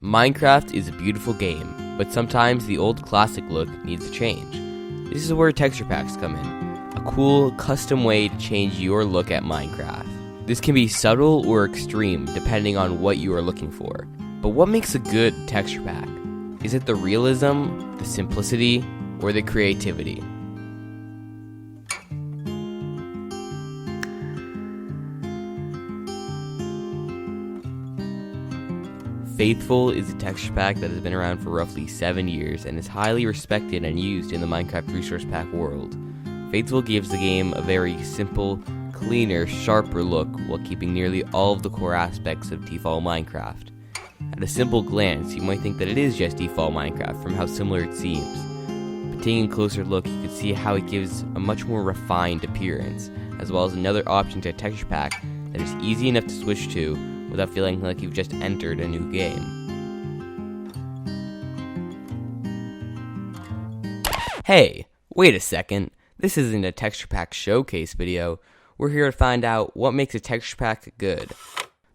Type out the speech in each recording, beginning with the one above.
Minecraft is a beautiful game, but sometimes the old classic look needs a change. This is where texture packs come in, a cool, custom way to change your look at Minecraft. This can be subtle or extreme depending on what you are looking for. But what makes a good texture pack? Is it the realism, the simplicity, or the creativity? Faithful is a texture pack that has been around for roughly 7 years and is highly respected and used in the Minecraft resource pack world. Faithful gives the game a very simple, cleaner, sharper look while keeping nearly all of the core aspects of default Minecraft. At a simple glance, you might think that it is just default Minecraft from how similar it seems. But taking a closer look, you can see how it gives a much more refined appearance, as well as another option to a texture pack that is easy enough to switch to without feeling like you've just entered a new game. Hey, wait a second. This isn't a texture pack showcase video. We're here to find out what makes a texture pack good.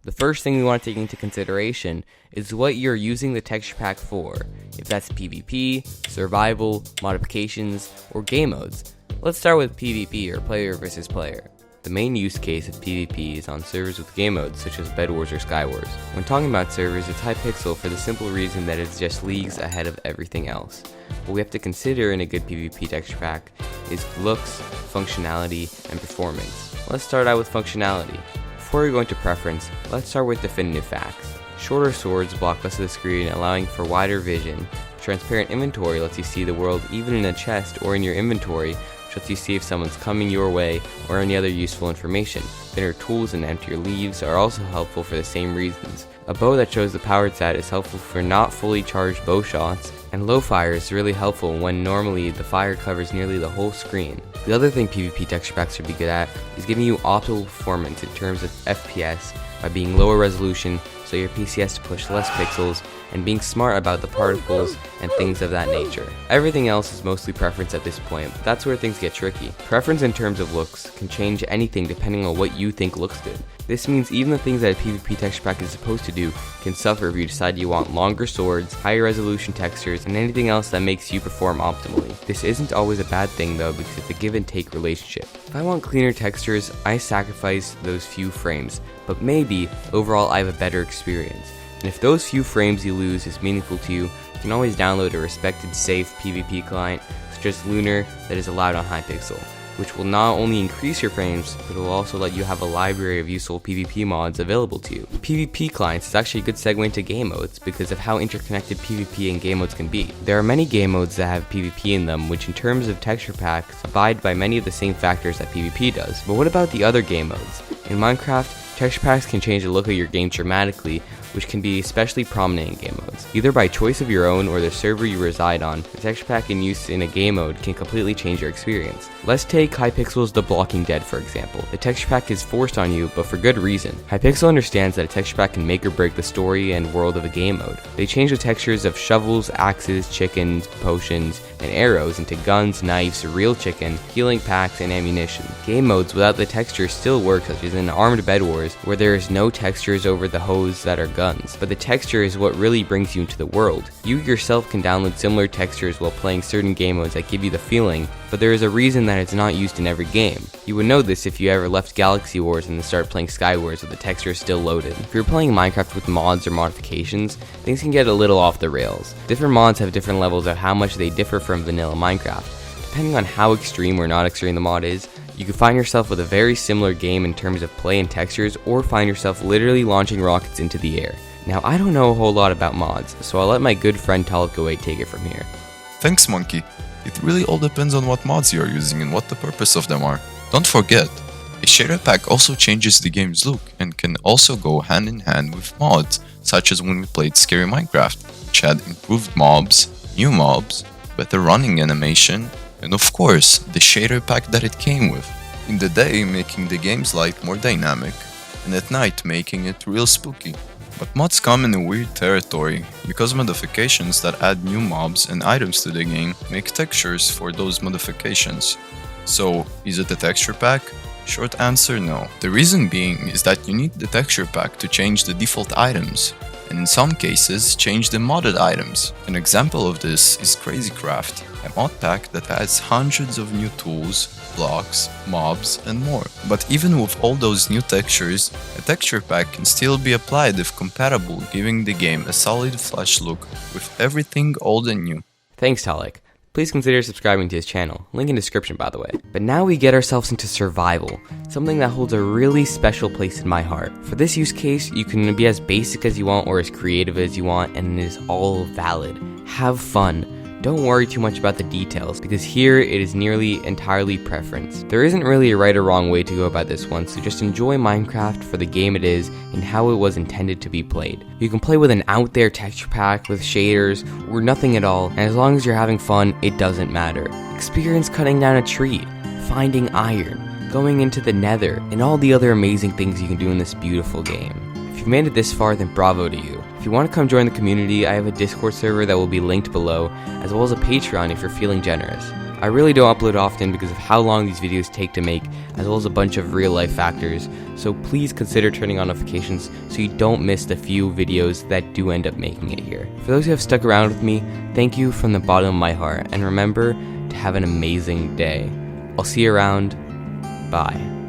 The first thing we want to take into consideration is what you're using the texture pack for, if that's PvP, survival, modifications, or game modes. Let's start with PvP, or player versus player. The main use case of PvP is on servers with game modes such as Bed Wars or Sky Wars. When talking about servers, it's Hypixel for the simple reason that it's just leagues ahead of everything else. What we have to consider in a good PvP texture pack is looks, functionality, and performance. Let's start out with functionality. Before we go into preference, let's start with definitive facts. Shorter swords block less of the screen, allowing for wider vision. Transparent inventory lets you see the world even in a chest or in your inventory, which lets you see if someone's coming your way or any other useful information. Thinner tools and emptier leaves are also helpful for the same reasons. A bow that shows the powered stat is helpful for not fully charged bow shots, and low fire is really helpful when normally the fire covers nearly the whole screen. The other thing PvP texture packs should be good at is giving you optimal performance in terms of FPS by being lower resolution so your PC has to push less pixels, and being smart about the particles and things of that nature. Everything else is mostly preference at this point, but that's where things get tricky. Preference in terms of looks can change anything depending on what you think looks good. This means even the things that a PvP texture pack is supposed to do can suffer if you decide you want longer swords, higher resolution textures, and anything else that makes you perform optimally. This isn't always a bad thing though, because it's a give and take relationship. If I want cleaner textures, I sacrifice those few frames, but maybe overall I have a better experience. And if those few frames you lose is meaningful to you, you can always download a respected safe PvP client such as Lunar that is allowed on Hypixel, which will not only increase your frames, but will also let you have a library of useful PvP mods available to you. PvP clients is actually a good segue into game modes because of how interconnected PvP and game modes can be. There are many game modes that have PvP in them, which in terms of texture packs abide by many of the same factors that PvP does. But what about the other game modes? In Minecraft, texture packs can change the look of your game dramatically, which can be especially prominent in game modes. Either by choice of your own or the server you reside on, the texture pack in use in a game mode can completely change your experience. Let's take Hypixel's The Walking Dead for example. The texture pack is forced on you, but for good reason. Hypixel understands that a texture pack can make or break the story and world of a game mode. They change the textures of shovels, axes, chickens, potions, and arrows into guns, knives, real chicken, healing packs, and ammunition. Game modes without the texture still work, such as in Armed Bed Wars, where there is no textures over the hose that are guns, but the texture is what really brings you into the world. You yourself can download similar textures while playing certain game modes that give you the feeling, but there is a reason that it's not used in every game. You would know this if you ever left Galaxy Wars and then started playing Sky Wars with the texture still loaded. If you're playing Minecraft with mods or modifications, things can get a little off the rails. Different mods have different levels of how much they differ from vanilla Minecraft. Depending on how extreme or not extreme the mod is, you could find yourself with a very similar game in terms of play and textures, or find yourself literally launching rockets into the air. Now, I don't know a whole lot about mods, so I'll let my good friend Talkaway take it from here. Thanks, Monkey. It really all depends on what mods you are using and what the purpose of them are. Don't forget, a shader pack also changes the game's look and can also go hand in hand with mods, such as when we played Scary Minecraft, which had improved mobs, new mobs, better running animation, and of course, the shader pack that it came with. In the day, making the game's light more dynamic, and at night making it real spooky. But mods come in a weird territory, because modifications that add new mobs and items to the game make textures for those modifications. So, is it a texture pack? Short answer, no. The reason being is that you need the texture pack to change the default items, and in some cases change the modded items. An example of this is Crazycraft, a mod pack that adds hundreds of new tools, blocks, mobs, and more. But even with all those new textures, a texture pack can still be applied if compatible, giving the game a solid flash look with everything old and new. Thanks, Talik. Please consider subscribing to his channel, link in description by the way. But now we get ourselves into survival, something that holds a really special place in my heart. For this use case, you can be as basic as you want or as creative as you want, and it is all valid. Have fun. Don't worry too much about the details, because here it is nearly entirely preference. There isn't really a right or wrong way to go about this one, so just enjoy Minecraft for the game it is and how it was intended to be played. You can play with an out there texture pack, with shaders, or nothing at all, and as long as you're having fun, it doesn't matter. Experience cutting down a tree, finding iron, going into the nether, and all the other amazing things you can do in this beautiful game. If you've made it this far, then bravo to you. If you want to come join the community, I have a Discord server that will be linked below, as well as a Patreon if you're feeling generous. I really don't upload often because of how long these videos take to make, as well as a bunch of real life factors, so please consider turning on notifications so you don't miss the few videos that do end up making it here. For those who have stuck around with me, thank you from the bottom of my heart, and remember to have an amazing day. I'll see you around. Bye.